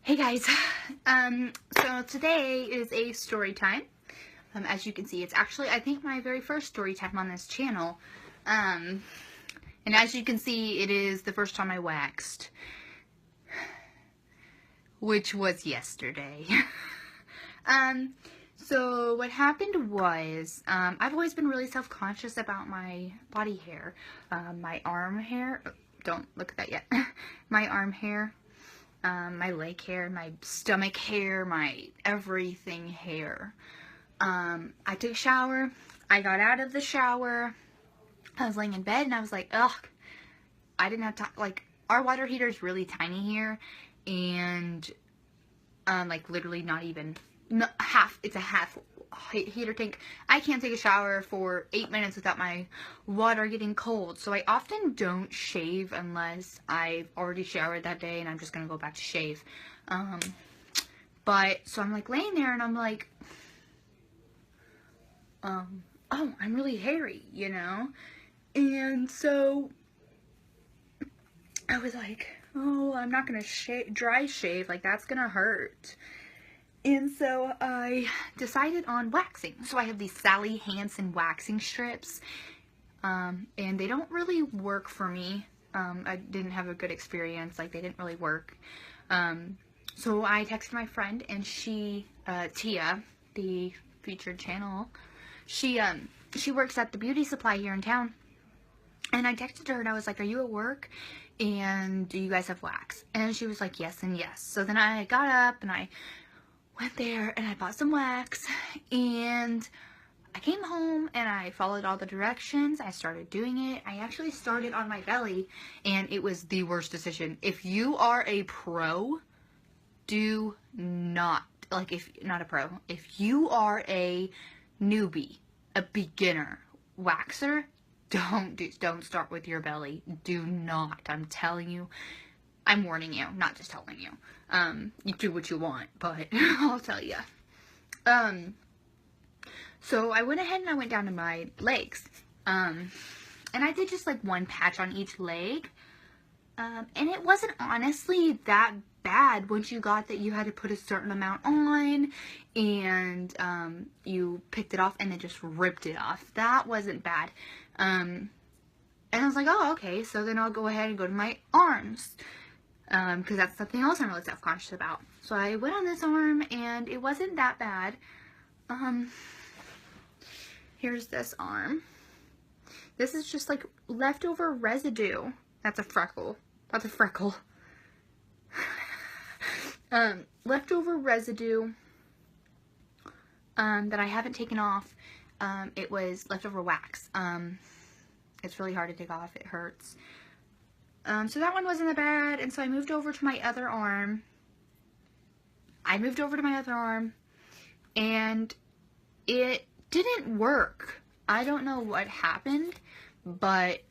Hey guys, so today is a story time. As you can see, it's actually, I think, my very first story time on this channel. And as you can see, it is the first time I waxed, which was yesterday. So what happened was, I've always been really self-conscious about my body hair, my arm hair. Oh, don't look at that yet. My arm hair. My leg hair, my stomach hair, my everything hair. I took a shower. I got out of the shower. I was laying in bed and I was like, ugh. I didn't have time. Like, our water heater is really tiny here. And, like, literally not even half. It's a half heater tank. I can't take a shower for 8 minutes without my water getting cold. So I often don't shave unless I've already showered that day and I'm just gonna go back to shave. But so I'm like laying there and I'm like, oh, I'm really hairy, you know? And so I was like, oh, I'm not gonna dry shave, like that's gonna hurt. And so I decided on waxing. So I have these Sally Hansen waxing strips. And they don't really work for me. I didn't have a good experience. Like, they didn't really work. So I texted my friend, and she, Tia, the featured channel, she works at the beauty supply here in town. And I texted her, and I was like, are you at work? And do you guys have wax? And she was like, yes and yes. So then I got up, and I went there and I bought some wax, and I came home and I followed all the directions. I started doing it. I actually started on my belly and it was the worst decision. If you are a pro, do not, like, if not a pro, if you are a newbie, a beginner waxer, don't start with your belly. Do not. I'm telling you. I'm warning you, not just telling you. You do what you want, but I'll tell you. So I went ahead and I went down to my legs. And I did just like one patch on each leg. And it wasn't honestly that bad once you got that you had to put a certain amount on and you picked it off and then just ripped it off. That wasn't bad. And I was like, oh, okay, so then I'll go ahead and go to my arms. Because that's something else I'm really self-conscious about. So I went on this arm, and it wasn't that bad. Here's this arm. This is just, like, leftover residue. That's a freckle. That's a freckle. Leftover residue, that I haven't taken off. It was leftover wax. It's really hard to take off. It hurts. So that one wasn't that bad, and so I moved over to my other arm. And it didn't work. I don't know what happened, but,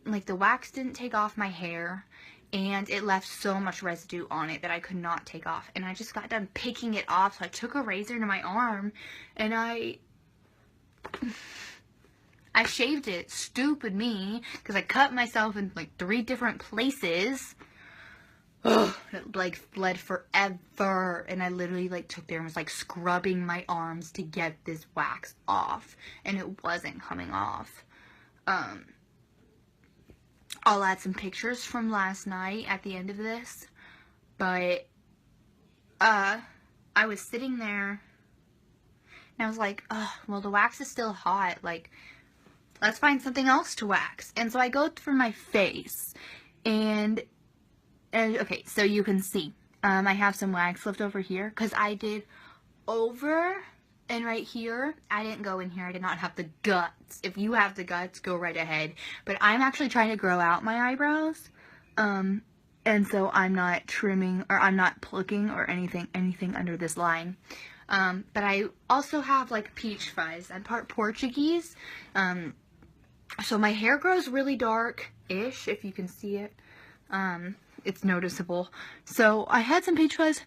like, the wax didn't take off my hair, and it left so much residue on it that I could not take off. And I just got done picking it off, so I took a razor to my arm, and I shaved it. Stupid me, because I cut myself in like 3 different places. Ugh, it like bled forever, and I literally like took there and was like scrubbing my arms to get this wax off, and it wasn't coming off. I'll add some pictures from last night at the end of this, but I was sitting there and I was like, oh, well, the wax is still hot, like, let's find something else to wax. And so I go for my face, and okay, so you can see, I have some wax left over here, because I did over and right here. I didn't go in here. I did not have the guts. If you have the guts, go right ahead. But I'm actually trying to grow out my eyebrows, and so I'm not trimming, or I'm not plucking, or anything under this line. But I also have, like, peach fuzz. I'm part Portuguese, so my hair grows really dark-ish, if you can see it. It's noticeable. So I had some peach fuzz,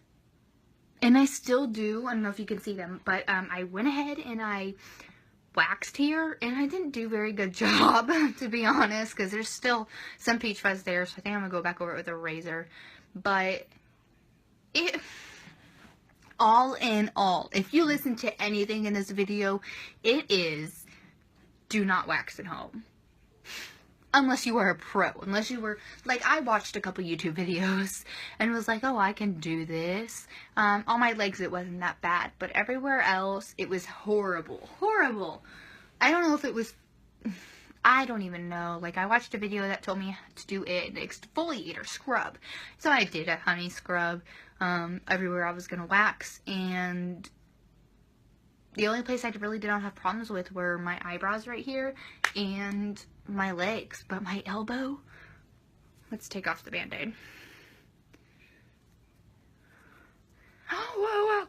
and I still do. I don't know if you can see them, but I went ahead and I waxed here, and I didn't do a very good job, to be honest, because there's still some peach fuzz there, so I think I'm going to go back over it with a razor. But it, all in all, if you listen to anything in this video, it is do not wax at home. Unless you are a pro. Unless you were, like, I watched a couple YouTube videos and was like, oh, I can do this. On my legs, it wasn't that bad. But everywhere else, it was horrible. Horrible. I don't know if it was, I don't even know. Like, I watched a video that told me to do it, exfoliate or scrub. So I did a honey scrub everywhere I was going to wax. And the only place I really did not have problems with were my eyebrows right here and my legs. But my elbow, let's take off the band-aid. Oh, whoa, whoa.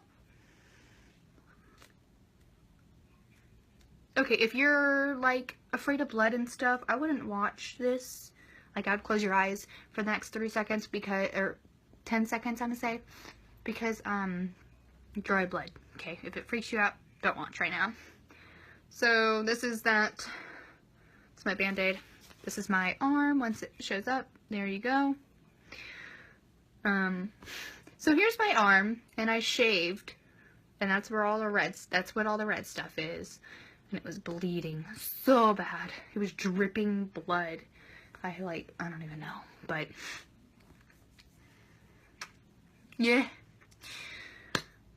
Okay, if you're, like, afraid of blood and stuff, I wouldn't watch this. Like, I'd close your eyes for the next 3 seconds because, or 10 seconds, I'm gonna say, because, dry blood. Okay, if it freaks you out, don't watch right now. So, this is that. It's my band-aid. This is my arm. Once it shows up, there you go. So here's my arm, and I shaved, and that's where all the that's what all the red stuff is. And it was bleeding so bad. It was dripping blood. I don't even know, but yeah.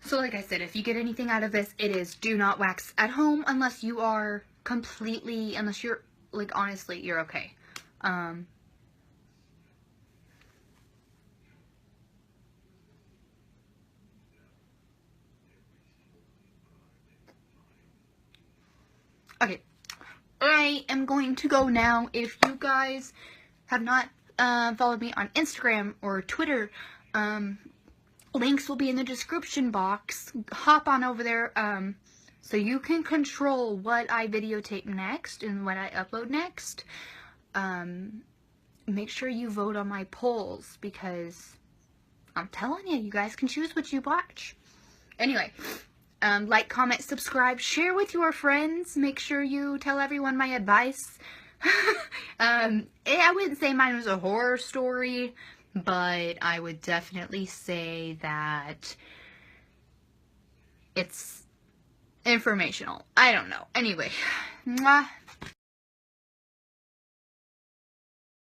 So like I said, if you get anything out of this, it is do not wax at home unless you are completely, unless you're, like, honestly, you're okay. Okay, I am going to go now. If you guys have not followed me on Instagram or Twitter, links will be in the description box. Hop on over there so you can control what I videotape next and what I upload next. Make sure you vote on my polls because I'm telling you, you guys can choose what you watch. Anyway, like, comment, subscribe, share with your friends. Make sure you tell everyone my advice. I wouldn't say mine was a horror story, but I would definitely say that it's informational. I don't know. Anyway, mwah.